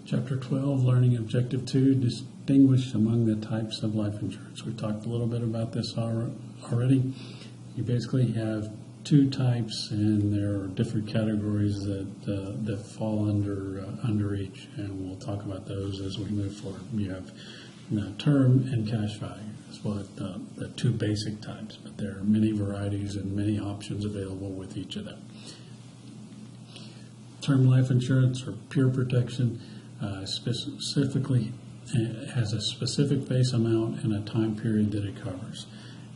Chapter 12, Learning Objective 2, Distinguish among the types of life insurance. We talked a little bit about this already. You basically have two types, and there are different categories that fall under each, and we'll talk about those as we move forward. You have term and cash value. That's what the two basic types, but there are many varieties and many options available with each of them. Term life insurance, or pure protection, specifically has a specific base amount and a time period that it covers.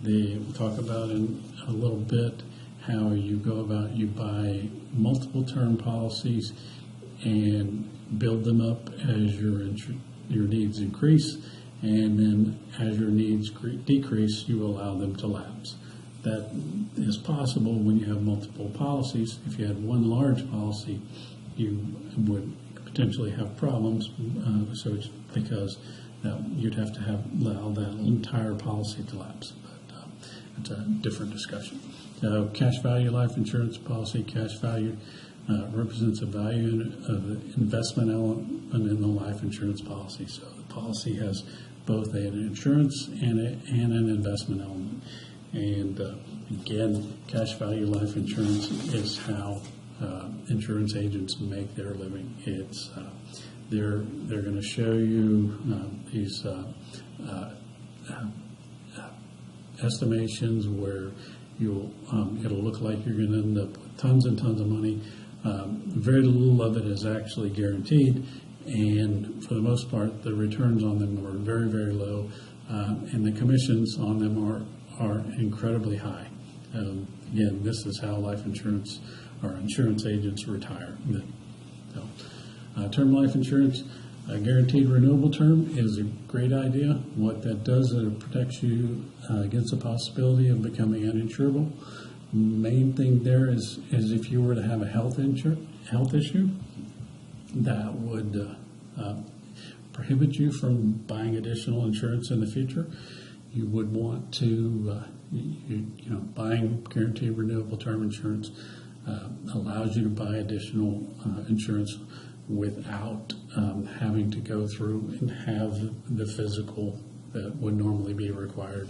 We'll talk about in a little bit how you go about, you buy multiple term policies and build them up as your needs increase, and then as your needs decrease, you allow them to lapse. That is possible when you have multiple policies. If you had one large policy, you would potentially have problems, so it's because you'd have to allow that entire policy to lapse. But it's a different discussion. Cash value life insurance policy, cash value represents a value of the investment element in the life insurance policy. So the policy has both an insurance and an investment element. And again, cash value life insurance is how insurance agents make their living. It's they're going to show you these estimations where it'll look like you're going to end up with tons and tons of money. Very little of it is actually guaranteed, and for the most part, the returns on them are very, very low, and the commissions on them are incredibly high. Again, this is how life insurance or insurance agents retire. Term life insurance, a guaranteed renewable term is a great idea. What that does is it protects you against the possibility of becoming uninsurable. Main thing there is if you were to have a health issue, that would prohibit you from buying additional insurance in the future. You would want to, buying guaranteed renewable term insurance allows you to buy additional insurance without having to go through and have the physical that would normally be required,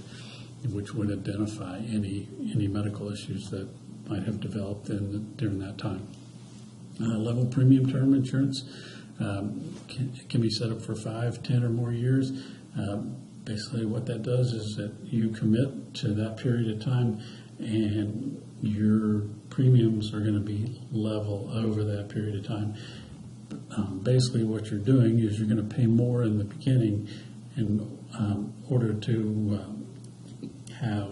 which would identify any medical issues that might have developed during that time. Level premium term insurance can be set up for 5, 10, or more years. Basically what that does is that you commit to that period of time, and your premiums are going to be level over that period of time. Basically what you're doing is you're going to pay more in the beginning in order to have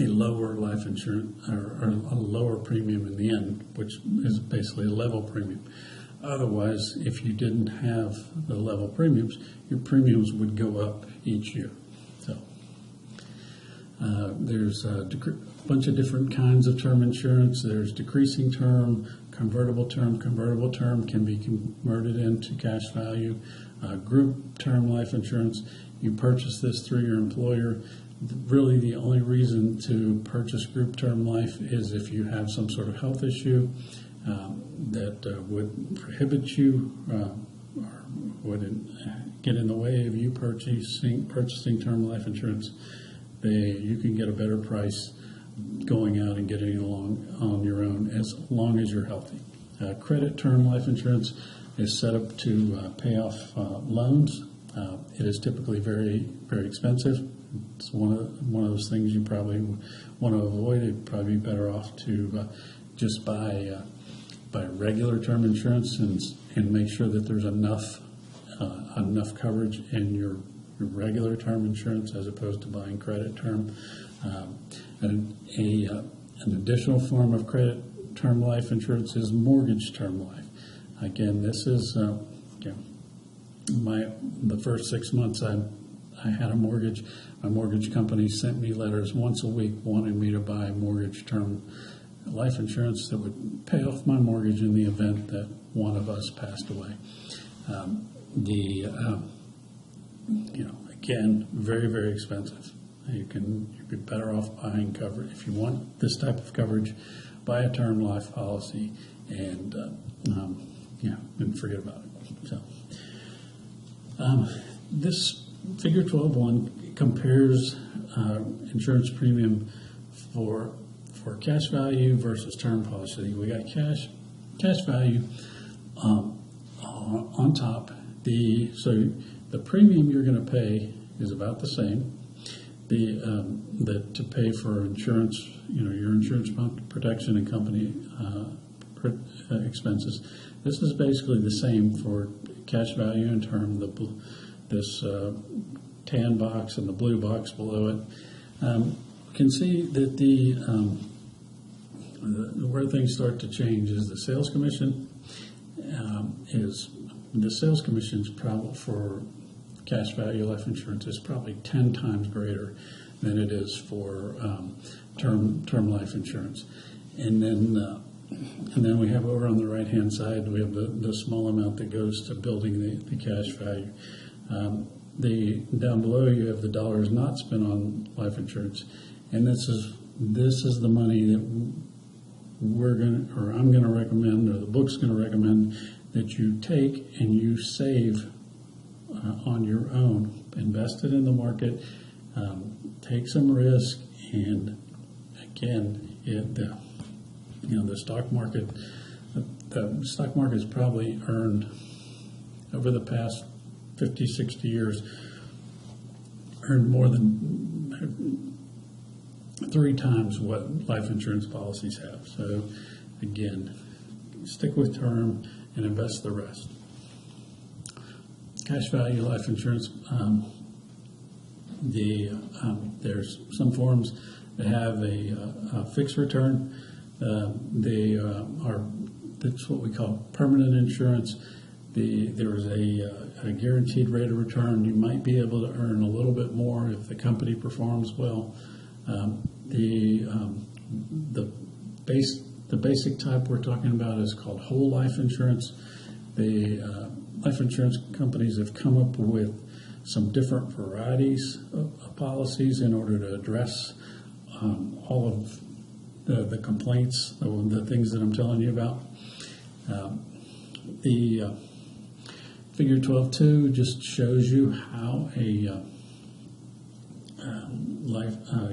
a lower life insurance or a lower premium in the end, which is basically a level premium. Otherwise, if you didn't have the level premiums, your premiums would go up each year. So there's a bunch of different kinds of term insurance. There's decreasing term, convertible term. Convertible term can be converted into cash value. Group term life insurance, you purchase this through your employer. Really the only reason to purchase group term life is if you have some sort of health issue that would prohibit you or would get in the way of you purchasing term life insurance. You can get a better price going out and getting along on your own as long as you're healthy. Credit term life insurance is set up to pay off loans. It is typically very, very expensive. It's one of those things you probably want to avoid. It'd probably be better off to just buy regular term insurance and make sure that there's enough coverage in your regular term insurance as opposed to buying credit term. An additional form of credit term life insurance is mortgage term life. Again, this is the first 6 months I had a mortgage. My mortgage company sent me letters once a week wanting me to buy mortgage term life insurance that would pay off my mortgage in the event that one of us passed away. Again, very, very expensive. You'd be better off buying coverage. If you want this type of coverage, buy a term life policy and and forget about it. So this figure 12.1 compares insurance premium for cash value versus term policy. We got cash value on top. So the premium you're going to pay is about the same. To pay for insurance, your insurance protection and company expenses. This is basically the same for cash value and term. This tan box and the blue box below it. You can see that where things start to change is the sales commission. The sales commission is probably for cash value life insurance is probably 10 times greater than it is for term life insurance. And then we have over on the right hand side we have the small amount that goes to building the cash value. Down below you have the dollars not spent on life insurance, and this is the money that I'm going to recommend, or the book's going to recommend, that you take and you save on your own, invest it in the market, take some risk, and again, the stock market has probably earned over the past 50, 60 years, earned more than 3 times what life insurance policies have. So again, stick with term and invest the rest. Cash value life insurance, there's some forms that have a fixed return. That's what we call permanent insurance. There is a guaranteed rate of return. You might be able to earn a little bit more if the company performs well. The basic type we're talking about is called whole life insurance. The life insurance companies have come up with some different varieties of policies in order to address all of the complaints, the things that I'm telling you about. The figure 12.2 just shows you how a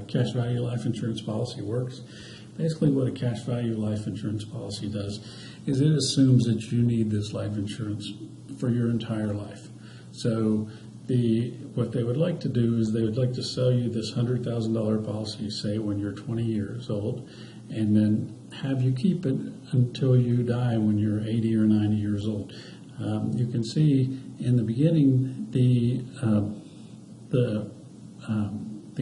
cash value life insurance policy works. Basically, what a cash value life insurance policy does is it assumes that you need this life insurance for your entire life. So what they would like to do is they would like to sell you this $100,000 policy, say when you're 20 years old, and then have you keep it until you die when you're 80 or 90 years old. You can see in the beginning the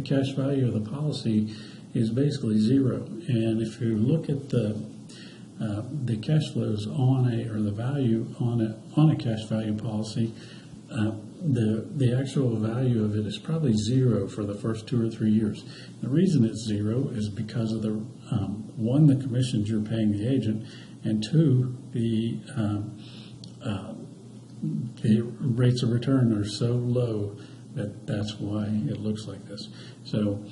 cash value of the policy is basically zero, and if you look at the cash flows or the value on a cash value policy, the actual value of it is probably zero for the first 2 or 3 years. The reason it's zero is because of the commissions you're paying the agent, and 2, the rates of return are so low that's why it looks like this. So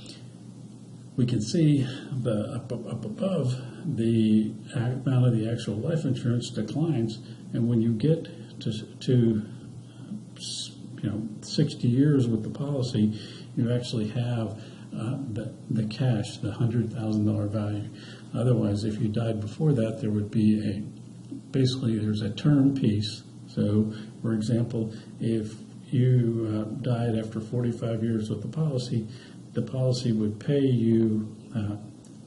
we can see up above the amount of the actual life insurance declines, and when you get to 60 years with the policy, you actually have the cash, the $100,000 value. Otherwise, if you died before that, there would be there's a term piece. So, for example, if you died after 45 years with the policy would pay you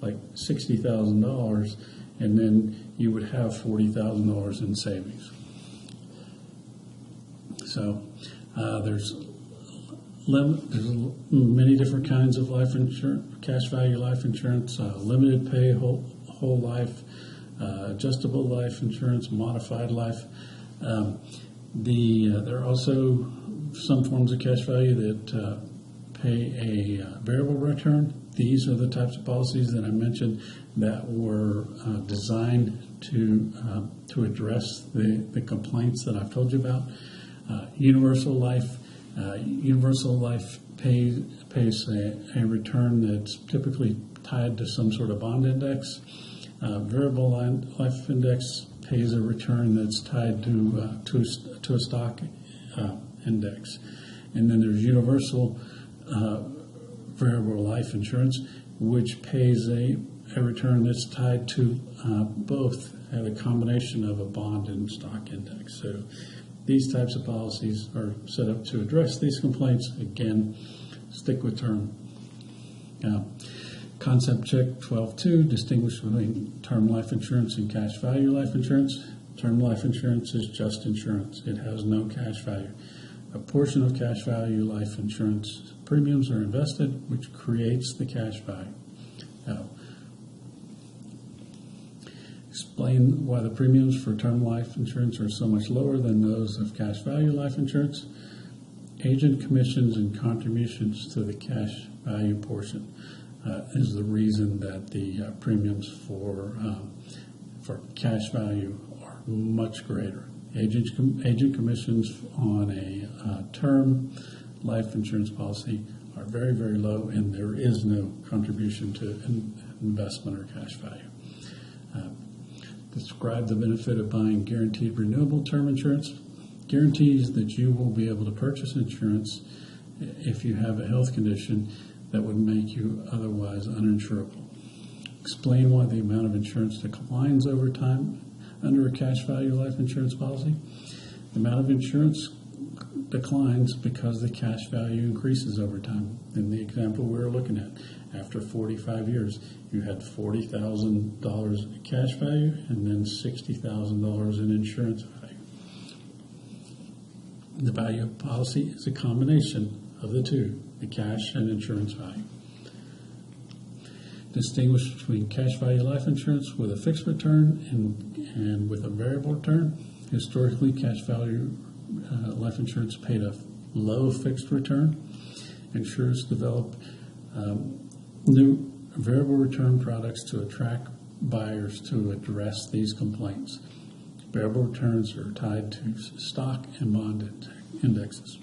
like $60,000, and then you would have $40,000 in savings. So there's many different kinds of life insurance, cash value life insurance, limited pay, whole life, adjustable life insurance, modified life. There are also some forms of cash value that pay a variable return. These are the types of policies that I mentioned that were designed to address the complaints that I've told you about. Universal life pays a return that's typically tied to some sort of bond index. Variable life index pays a return that's tied to a stock index. And then there's universal variable life insurance, which pays a return that's tied to both a combination of a bond and stock index. So these types of policies are set up to address these complaints. Again, stick with term. Concept check 12.2, distinguish between term life insurance and cash value life insurance. Term life insurance is just insurance. It has no cash value. A portion of cash value life insurance premiums are invested, which creates the cash value. Explain why the premiums for term life insurance are so much lower than those of cash value life insurance. Agent commissions and contributions to the cash value portion is the reason that the premiums for cash value are much greater. Agent commissions on a term life insurance policy are very, very low, and there is no contribution to investment or cash value. Describe the benefit of buying guaranteed renewable term insurance. Guarantees that you will be able to purchase insurance if you have a health condition that would make you otherwise uninsurable. Explain why the amount of insurance declines over time under a cash value life insurance policy. The amount of insurance declines because the cash value increases over time. In the example we were looking at, after 45 years, you had $40,000 in cash value and then $60,000 in insurance value. The value of policy is a combination of the two, the cash and insurance value. Distinguish between cash value life insurance with a fixed return and with a variable return. Historically, cash value life insurance paid a low fixed return. Insurers develop new variable return products to attract buyers to address these complaints. Variable returns are tied to stock and bond indexes.